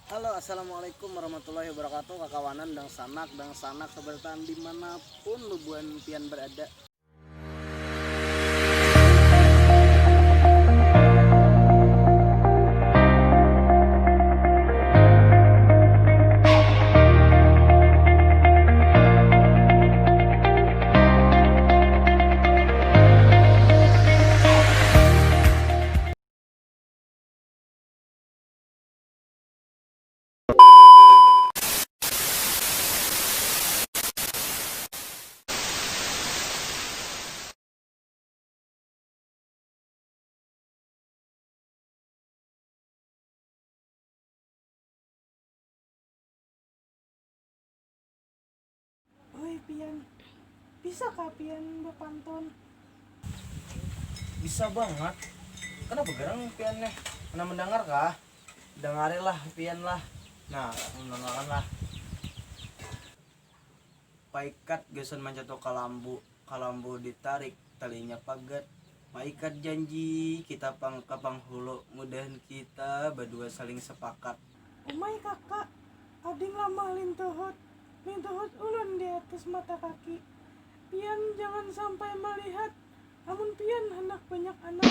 Halo, assalamualaikum warahmatullahi wabarakatuh, kakawanan dan sanak kebertaan dimanapun lubuan pian berada. Oi Pian, bisa kah Pian bepantun? Bisa banget. Kenapa gerang piannya? Pernah mendengar kah? Dengarilah pian lah. Nah, mendengarkan lah. Paikat gesan mancato kalambu, kalambu ditarik, talinya pagat. Paikat janji kita pangkapang hulu, mudahan kita berdua saling sepakat. Umay kakak, ading lama lintuhut ulun di atas mata kaki. Pian jangan sampai melihat, amun Pian anak banyak anak.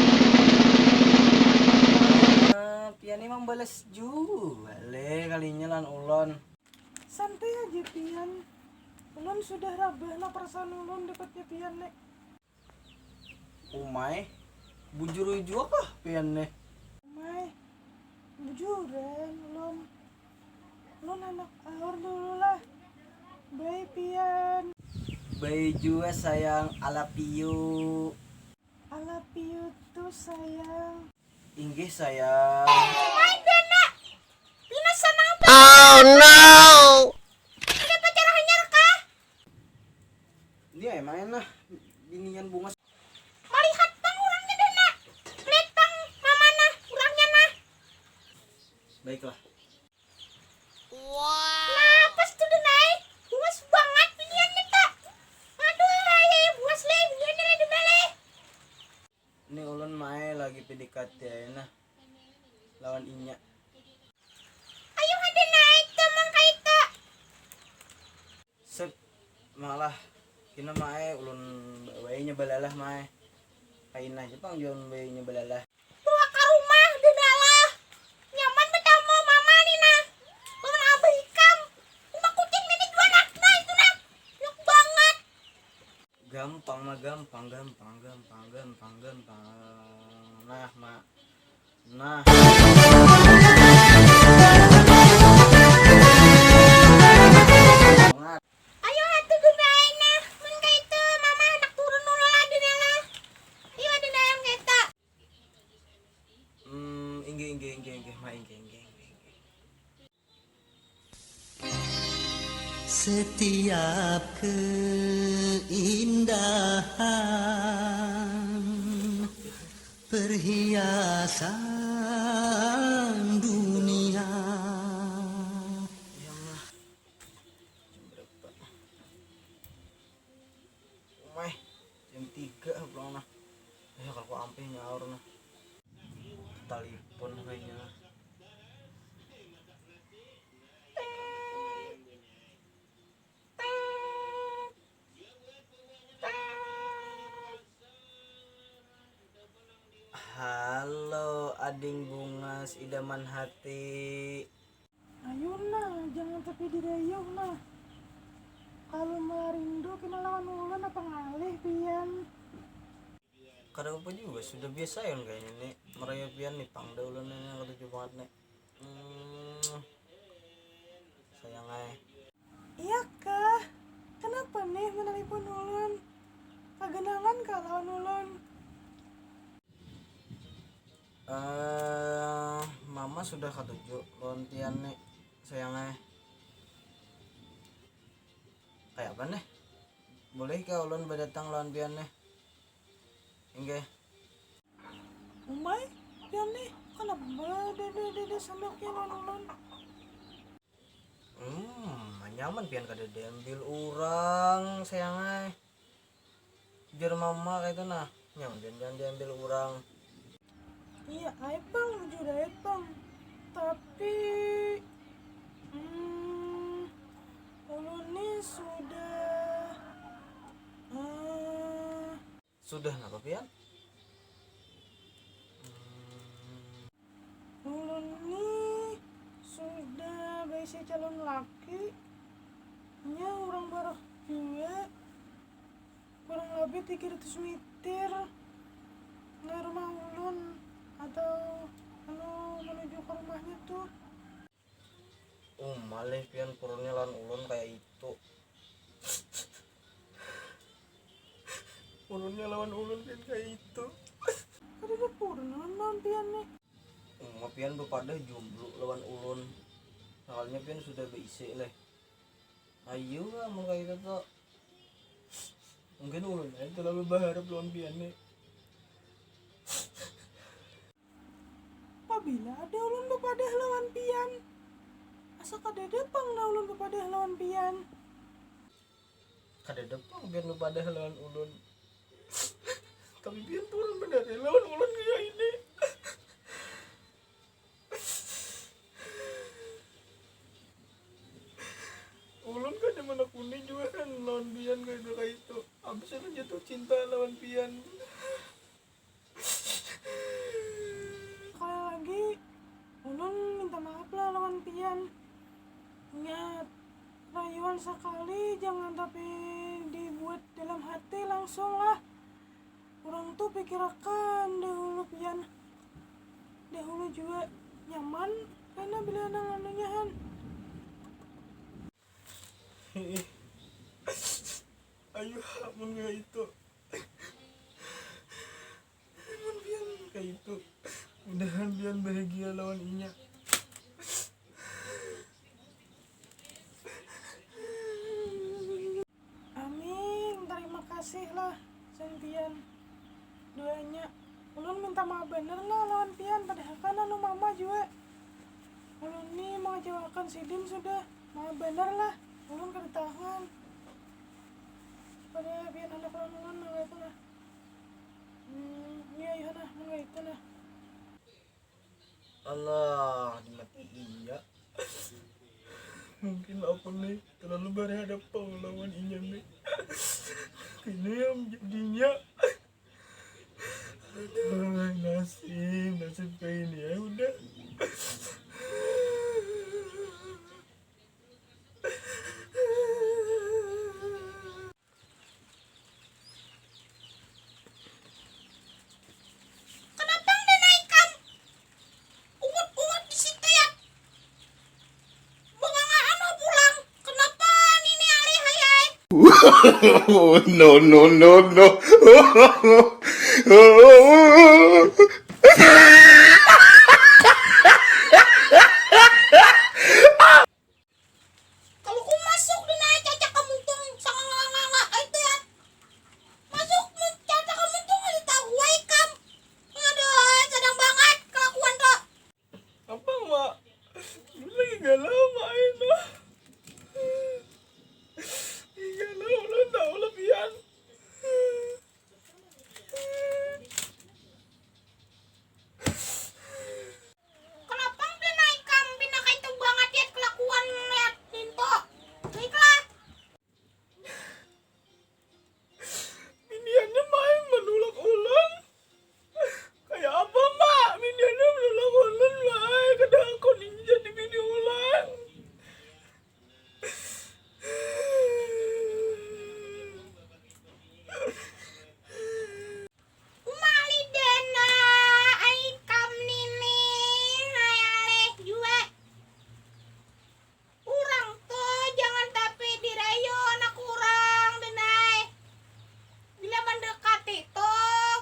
Pian ini membalas ju, balik kalinya lan ulon. Santai aja Pian, ulun sudah rabah na perasaan ulun dekatnya Pian nek. Umay, bujur juga kah pian nih? Umay, bujuran ulun anak aur dulu lah. Bye Pian, Bayi juga sayang, alapiu. I love you tuh sayang. Inggih sayang. Oh no! Dia emang enak binian bunga. Malihat bang orangnya dah nak. Lihat bang mama nah orangnya nah. Baiklah. Nah pas tuh dah naik. Buas banget pilihannya tak. Aduh ya buas leh pilihannya leh dibeli. Ini ulun mae lagi PDKT ya nah. Lawan Inya. Ayo ada naik teman kaita. Sep malah kina mae ulun bayinya balalah mae. Kain aja pang jon bayinya balalah. Bawa ke rumah dah dalah. Nyaman bertemu mama nih nah. Lawan abah ikam. Rumah kucing nih dua anak nah itu nah. Yuk banget. Gampang mah gampang. Nah, mak. Nah. Banget. Ayo atuh gunain nah. Mun kaita mama anak turun ulah di dalah. Ayo ada dalam kaita. Inggih, mak inggih. Setiap keindahan perhiasan dunia Umay, jam 3 pulang nah. Kalau ampe nyaur nah. Telepon kayaknya. Halo, ading bungas idaman hati. Ayo nah, jangan tepi dirayong nah. Kalau merindu kena lawan ulun apa ngalih Pian? Kadang apa juga sudah biasa ya kayaknya nih merayap pian nih pangdaulan nih lucu banget nih. Sayang ay. Iya kah? Kenapa nih menelpon ulun? Kagenangan kah lawan ulun? Mama sudah ketujuh lontian nih sayang ay. Kayak apa nih? Boleh kah ulun berdatang lawan pian nih? Enggak. Umay, Pian nih, kenapa dede sandoknya lawan ulun? Nyaman pian kada diambil orang sayang ay. Biar mama kayak itu nah nyaman pian jangan diambil orang. Iya, ayo bang, jujur aja bang. Tapi Sudah napa pian? Ulun nih sudah berisi calon laki nya orang baru juga kurang lebih 300 meter dari rumah ulun atau menuju ke rumahnya tuh. Malih pian purunnya lan ulun kayak itu. Purunnya lawan ulun pian kayak itu. Kada purna mampian nih. Pian bepada jomblo lawan ulun. Soalnya pian sudah beisi leh. Ayo lah mau kayak itu tuh. Mungkin ulun aja terlalu berharap lawan pian nih. Apabila ada ulun bepadah lawan pian, asa kada depang na ulun bepadah lawan pian. Kada depang pian bepada lawan ulun. Tapi pian turun bener lawan ulun kayak ini. Ulun kan yang menekuni juga kan lawan pian kayak itu. Abis itu jatuh cinta lawan pian. Sekali lagi ulun minta maaf lah lawan pian. Ingat, rayuan sekali jangan tapi dibuat dalam hati langsung lah. Orang tuh pikirkan dahulu pian, dahulu juga nyaman karena bila anunya han. Ayo amun kayak itu. Amun pian kayak itu. Mudahan pian bahagia lawan inya. Amin, terima kasih lah sen pian. Doanya ulun minta maaf bener lah lawan pian, padahal kan anu mama juga ulun nih mengecewakan si Dim sudah. Maaf bener lah, ulun kada tahan pada pian anak ulun nggak itu lah. Iya iya nah nggak itu nah. Allah dimatiin ya. Mungkin aku nih terlalu berhadap lawan inya nih. Ini yang jadinya. Nasib kayak ini ya udah. Kenapa nggak naikkan? Ungut-ungut di situ ya. Bengangaan mau pulang. Kenapa ini alih hayai? No, no, no, no. Kalau ku masuk di naik caca kamu tuh sangat itu ya. Masuk caca kamu tuh nggak tahu kam. Aduh, sedang banget kelakuan tuh. Apa mak? Lu lagi galau main lah. Galau lu tahu lebihan. Kenapa dia naik kam? Pindah kayak itu banget ya kelakuan lihat Tinto. Baiklah. Miniannya main menolak ulun. Kayak apa mak? Miniannya menolak ulun main. Kadang aku ini jadi video ulang. Umali dana ai kam nini hayaleh juga. Urang tuh jangan tapi dirayu anak urang denai. Bila mendekati tuh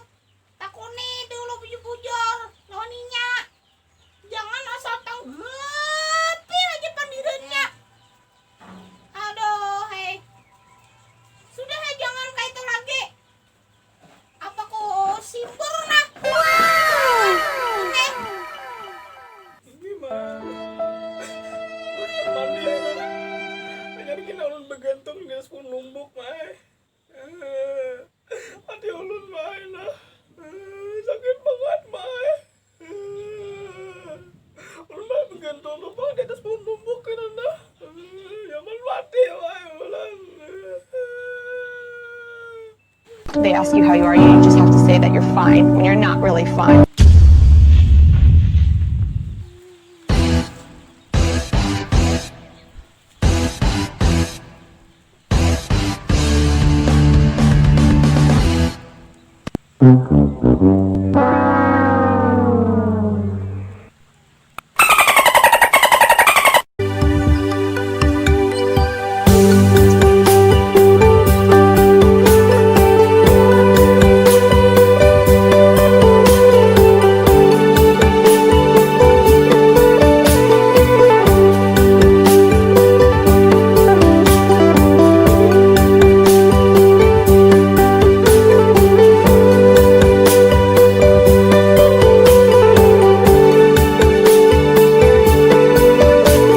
takuni dulu bujur-bujur loninya. Jangan asal tahu lebih aja pandirannya. Aduh, hei. Sudah jangan kayak itu lagi. Apa kok sibur nak? Gimana? Mandi ya. Hanya kita ulun bergantung di sepuluh numbuk mai. Hati ulun mai lah. Sakit banget mai. Ulun mai bergantung lupa di atas sepuluh numbuk kan anda. Zaman mati mai ulun. they ask you how you are, you just have to say that you're fine when you're not really fine. Mm-hmm.